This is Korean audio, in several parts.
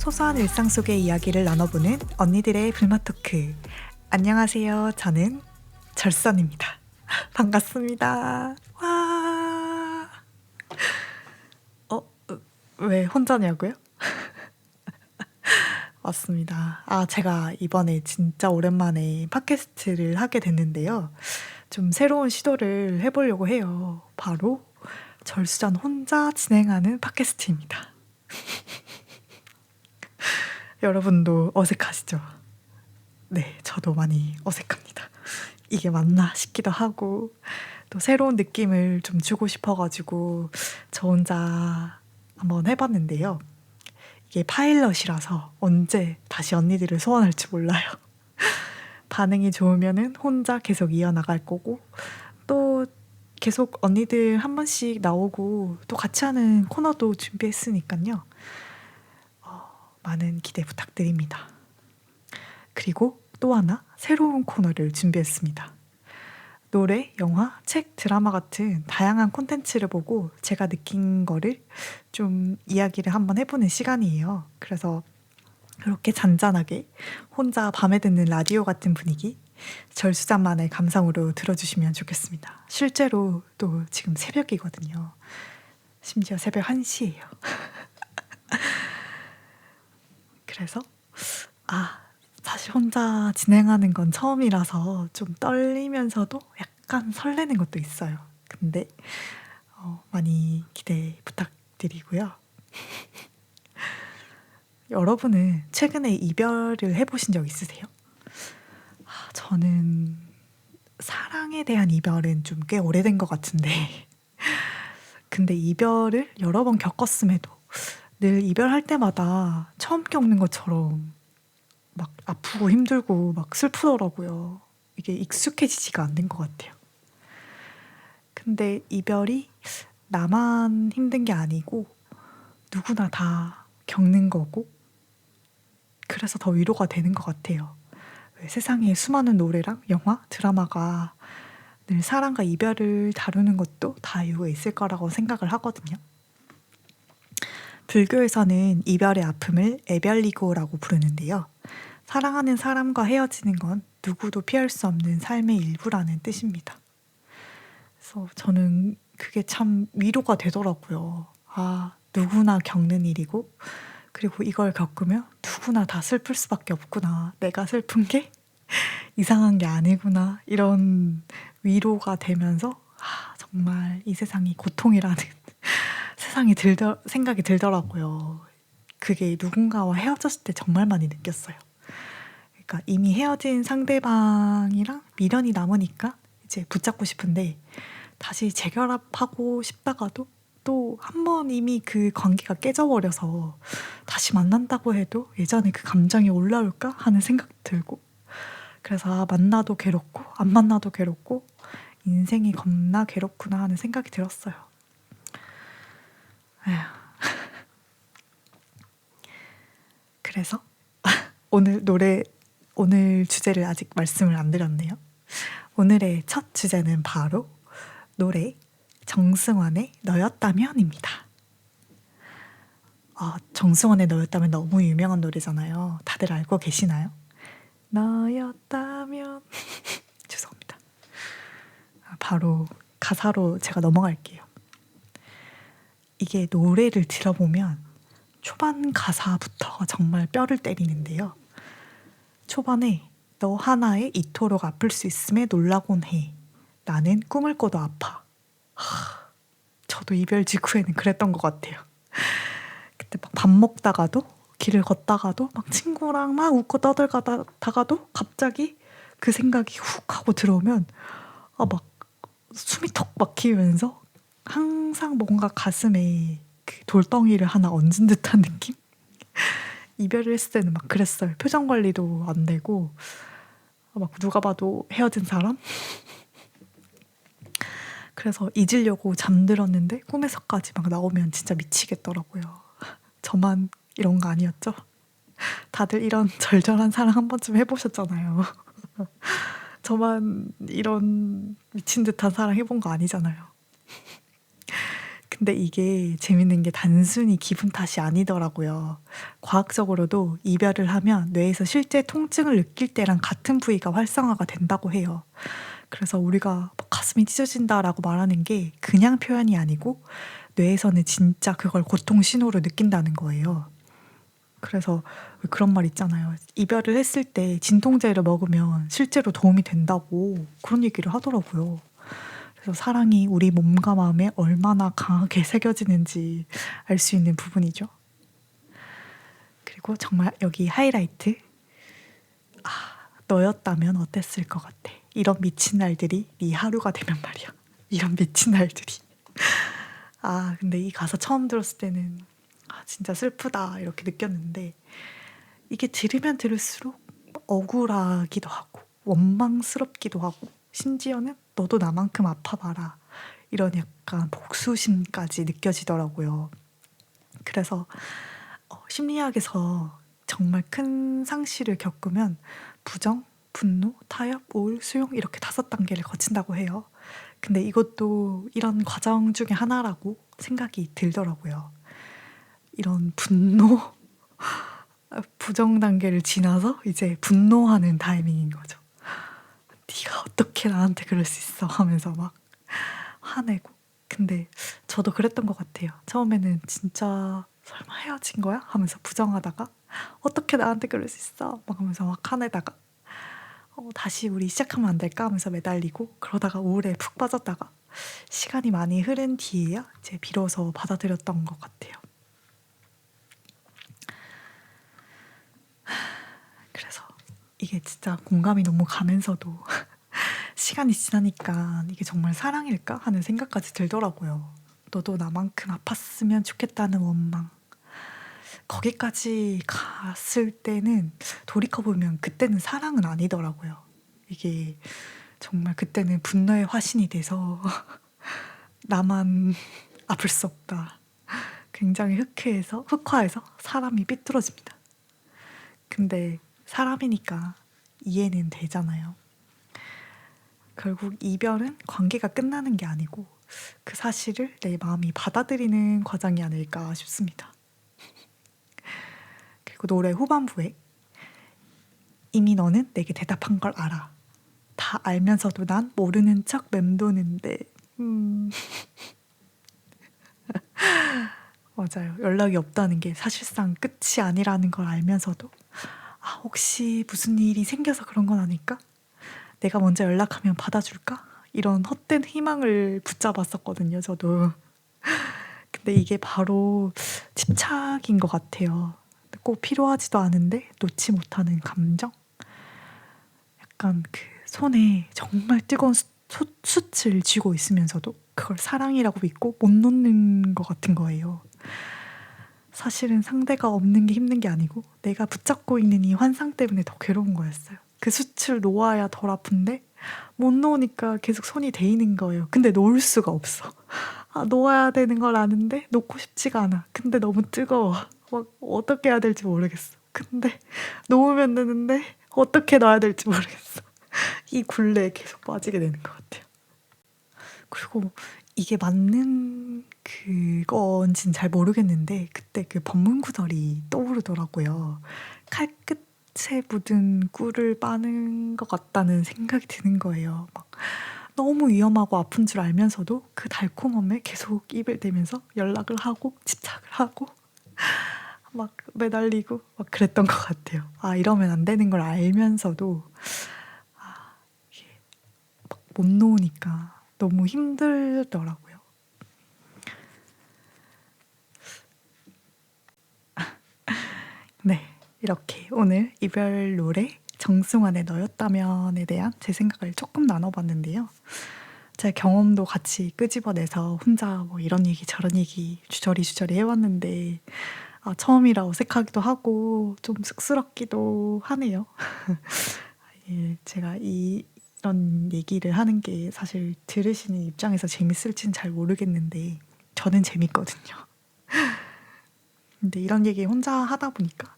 소소한 일상 속의 이야기를 나눠보는 언니들의 불맛 토크. 안녕하세요. 저는 절선입니다. 반갑습니다. 와. 어, 왜 혼자냐고요? 맞습니다. 제가 이번에 진짜 오랜만에 팟캐스트를 하게 됐는데요. 좀 새로운 시도를 해보려고 해요. 바로 절수전 혼자 진행하는 팟캐스트입니다. 여러분도 어색하시죠? 네, 저도 많이 어색합니다. 이게 맞나 싶기도 하고 또 새로운 느낌을 좀 주고 싶어가지고 저 혼자 한번 해봤는데요. 이게 파일럿이라서 언제 다시 언니들을 소환할지 몰라요. 반응이 좋으면은 혼자 계속 이어나갈 거고 또 계속 언니들 한 번씩 나오고 또 같이 하는 코너도 준비했으니까요. 많은 기대 부탁드립니다. 그리고 또 하나 새로운 코너를 준비했습니다. 노래, 영화, 책, 드라마 같은 다양한 콘텐츠를 보고 제가 느낀 거를 좀 이야기를 한번 해보는 시간이에요. 그래서 그렇게 잔잔하게 혼자 밤에 듣는 라디오 같은 분위기, 절수잔만의 감상으로 들어주시면 좋겠습니다. 실제로 또 지금 새벽이거든요. 심지어 새벽 1시예요. 그래서 사실 혼자 진행하는 건 처음이라서 좀 떨리면서도 약간 설레는 것도 있어요. 근데 많이 기대 부탁드리고요. 여러분은 최근에 이별을 해보신 적 있으세요? 저는 사랑에 대한 이별은 좀 꽤 오래된 것 같은데 근데 이별을 여러 번 겪었음에도 늘 이별할 때마다 처음 겪는 것처럼 막 아프고 힘들고 막 슬프더라고요. 이게 익숙해지지가 않는 것 같아요. 근데 이별이 나만 힘든 게 아니고 누구나 다 겪는 거고 그래서 더 위로가 되는 것 같아요. 왜 세상에 수많은 노래랑 영화, 드라마가 늘 사랑과 이별을 다루는 것도 다 이유가 있을 거라고 생각을 하거든요. 불교에서는 이별의 아픔을 애별리고라고 부르는데요. 사랑하는 사람과 헤어지는 건 누구도 피할 수 없는 삶의 일부라는 뜻입니다. 그래서 저는 그게 참 위로가 되더라고요. 누구나 겪는 일이고 그리고 이걸 겪으면 누구나 다 슬플 수밖에 없구나. 내가 슬픈 게 이상한 게 아니구나. 이런 위로가 되면서 정말 이 세상이 고통이라는 생각이 들더라고요. 그게 누군가와 헤어졌을 때 정말 많이 느꼈어요. 그러니까 이미 헤어진 상대방이랑 미련이 남으니까 이제 붙잡고 싶은데 다시 재결합하고 싶다가도 또 한 번 이미 그 관계가 깨져버려서 다시 만난다고 해도 예전에 그 감정이 올라올까 하는 생각도 들고 그래서 만나도 괴롭고 안 만나도 괴롭고 인생이 겁나 괴롭구나 하는 생각이 들었어요. 그래서 오늘 주제를 아직 말씀을 안 드렸네요. 오늘의 첫 주제는 바로 노래 정승환의 너였다면입니다. 정승환의 너였다면 너무 유명한 노래잖아요. 다들 알고 계시나요? 너였다면 죄송합니다. 바로 가사로 제가 넘어갈게요. 이게 노래를 들어보면 초반 가사부터가 정말 뼈를 때리는데요. 초반에 너 하나에 이토록 아플 수 있음에 놀라곤 해. 나는 꿈을 꿔도 아파. 저도 이별 직후에는 그랬던 것 같아요. 그때 막 밥 먹다가도 길을 걷다가도 막 친구랑 막 웃고 떠들다가도 갑자기 그 생각이 훅 하고 들어오면 막 숨이 턱 막히면서 항상 뭔가 가슴에 그 돌덩이를 하나 얹은 듯한 느낌? 이별을 했을 때는 막 그랬어요. 표정 관리도 안 되고 막 누가 봐도 헤어진 사람? 그래서 잊으려고 잠들었는데 꿈에서까지 막 나오면 진짜 미치겠더라고요. 저만 이런 거 아니었죠? 다들 이런 절절한 사랑 한 번쯤 해보셨잖아요. 저만 이런 미친 듯한 사랑 해본 거 아니잖아요. 근데 이게 재밌는 게 단순히 기분 탓이 아니더라고요. 과학적으로도 이별을 하면 뇌에서 실제 통증을 느낄 때랑 같은 부위가 활성화가 된다고 해요. 그래서 우리가 막 가슴이 찢어진다라고 말하는 게 그냥 표현이 아니고 뇌에서는 진짜 그걸 고통 신호로 느낀다는 거예요. 그래서 그런 말 있잖아요. 이별을 했을 때 진통제를 먹으면 실제로 도움이 된다고 그런 얘기를 하더라고요. 그래서 사랑이 우리 몸과 마음에 얼마나 강하게 새겨지는지 알 수 있는 부분이죠. 그리고 정말 여기 하이라이트. 너였다면 어땠을 것 같아. 이런 미친 날들이 네 하루가 되면 말이야. 이런 미친 날들이. 근데 이 가사 처음 들었을 때는 진짜 슬프다 이렇게 느꼈는데 이게 들으면 들을수록 억울하기도 하고 원망스럽기도 하고 심지어는 너도 나만큼 아파봐라 이런 약간 복수심까지 느껴지더라고요. 그래서 심리학에서 정말 큰 상실을 겪으면 부정, 분노, 타협, 우울, 수용 이렇게 5단계를 거친다고 해요. 근데 이것도 이런 과정 중에 하나라고 생각이 들더라고요. 이런 분노, 부정 단계를 지나서 이제 분노하는 타이밍인 거죠. 네가 어떻게 나한테 그럴 수 있어 하면서 막 화내고. 근데 저도 그랬던 것 같아요. 처음에는 진짜 설마 헤어진 거야? 하면서 부정하다가 어떻게 나한테 그럴 수 있어? 막 하면서 막 화내다가 다시 우리 시작하면 안 될까? 하면서 매달리고 그러다가 우울에 푹 빠졌다가 시간이 많이 흐른 뒤에야 이제 비로소 받아들였던 것 같아요. 그래서 이게 진짜 공감이 너무 가면서도 시간이 지나니까 이게 정말 사랑일까 하는 생각까지 들더라고요. 너도 나만큼 아팠으면 좋겠다는 원망. 거기까지 갔을 때는 돌이켜보면 그때는 사랑은 아니더라고요. 이게 정말 그때는 분노의 화신이 돼서 나만 아플 수 없다. 굉장히 흑화해서 사람이 삐뚤어집니다. 근데 사람이니까 이해는 되잖아요. 결국 이별은 관계가 끝나는 게 아니고 그 사실을 내 마음이 받아들이는 과정이 아닐까 싶습니다. 그리고 노래 후반부에 이미 너는 내게 대답한 걸 알아. 다 알면서도 난 모르는 척 맴도는데 맞아요. 연락이 없다는 게 사실상 끝이 아니라는 걸 알면서도 혹시 무슨 일이 생겨서 그런 건 아닐까? 내가 먼저 연락하면 받아줄까? 이런 헛된 희망을 붙잡았었거든요, 저도. 근데 이게 바로 집착인 것 같아요. 꼭 필요하지도 않은데 놓지 못하는 감정? 약간 그 손에 정말 뜨거운 숯을 쥐고 있으면서도 그걸 사랑이라고 믿고 못 놓는 것 같은 거예요. 사실은 상대가 없는 게 힘든 게 아니고 내가 붙잡고 있는 이 환상 때문에 더 괴로운 거였어요. 그 숯을 놓아야 덜 아픈데 못 놓으니까 계속 손이 데이는 거예요. 근데 놓을 수가 없어. 놓아야 되는 걸 아는데 놓고 싶지가 않아. 근데 너무 뜨거워. 막 어떻게 해야 될지 모르겠어. 근데 놓으면 되는데 어떻게 놔야 될지 모르겠어. 이 굴레에 계속 빠지게 되는 것 같아요. 그리고 이게 맞는 그건진 잘 모르겠는데 그때 그 법문 구절이 떠오르더라고요. 칼끝에 묻은 꿀을 빠는 것 같다는 생각이 드는 거예요. 막 너무 위험하고 아픈 줄 알면서도 그 달콤함에 계속 입을 대면서 연락을 하고 집착을 하고 막 매달리고 막 그랬던 것 같아요. 이러면 안 되는 걸 알면서도 이게 막 못 놓으니까 너무 힘들더라고요. 네, 이렇게 오늘 이별 노래 정승환의 너였다면에 대한 제 생각을 조금 나눠봤는데요. 제 경험도 같이 끄집어내서 혼자 뭐 이런 얘기 저런 얘기 주저리 해왔는데 처음이라 어색하기도 하고 좀 쑥스럽기도 하네요. 제가 이런 얘기를 하는 게 사실 들으시는 입장에서 재밌을진 잘 모르겠는데 저는 재밌거든요. 근데 이런 얘기 혼자 하다 보니까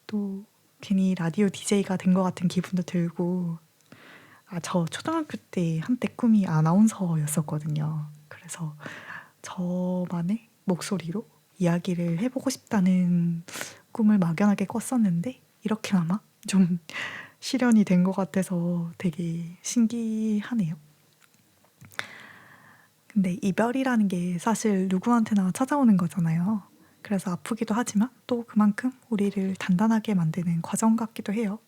또 괜히 라디오 DJ가 된 것 같은 기분도 들고 저 초등학교 때 한때 꿈이 아나운서였었거든요. 그래서 저만의 목소리로 이야기를 해보고 싶다는 꿈을 막연하게 꿨었는데 이렇게나마 좀 실현이 된 것 같아서 되게 신기하네요. 근데 이별이라는 게 사실 누구한테나 찾아오는 거잖아요. 그래서 아프기도 하지만 또 그만큼 우리를 단단하게 만드는 과정 같기도 해요.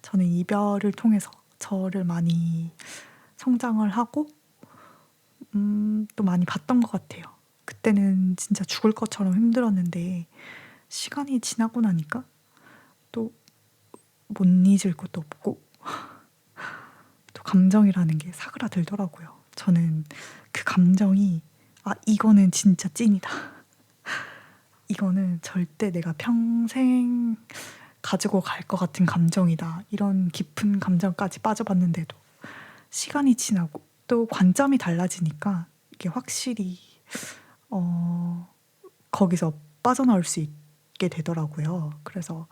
저는 이별을 통해서 저를 많이 성장을 하고 또 많이 봤던 것 같아요. 그때는 진짜 죽을 것처럼 힘들었는데 시간이 지나고 나니까 또 못 잊을 것도 없고 또 감정이라는 게 사그라들더라고요. 저는 그 감정이 이거는 진짜 찐이다. 이거는 절대 내가 평생 가지고 갈 것 같은 감정이다. 이런 깊은 감정까지 빠져봤는데도 시간이 지나고 또 관점이 달라지니까 이게 확실히 거기서 빠져나올 수 있게 되더라고요. 그래서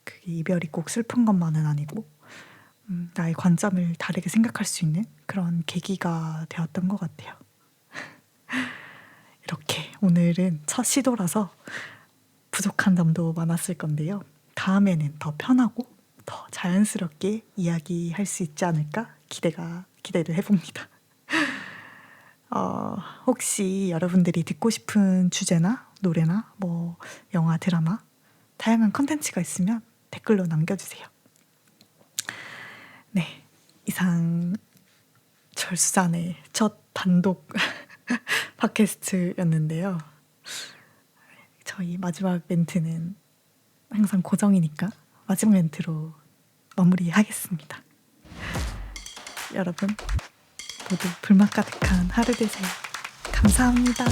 그게 이별이 꼭 슬픈 것만은 아니고 나의 관점을 다르게 생각할 수 있는 그런 계기가 되었던 것 같아요. 이렇게 오늘은 첫 시도라서 부족한 점도 많았을 건데요. 다음에는 더 편하고 더 자연스럽게 이야기할 수 있지 않을까 기대를 해봅니다. 혹시 여러분들이 듣고 싶은 주제나 노래나 뭐 영화, 드라마 다양한 컨텐츠가 있으면 댓글로 남겨주세요. 네, 이상 절수잔의 첫 단독 팟캐스트였는데요. 저희 마지막 멘트는 항상 고정이니까 마지막 멘트로 마무리하겠습니다. 여러분 모두 불맛 가득한 하루 되세요. 감사합니다.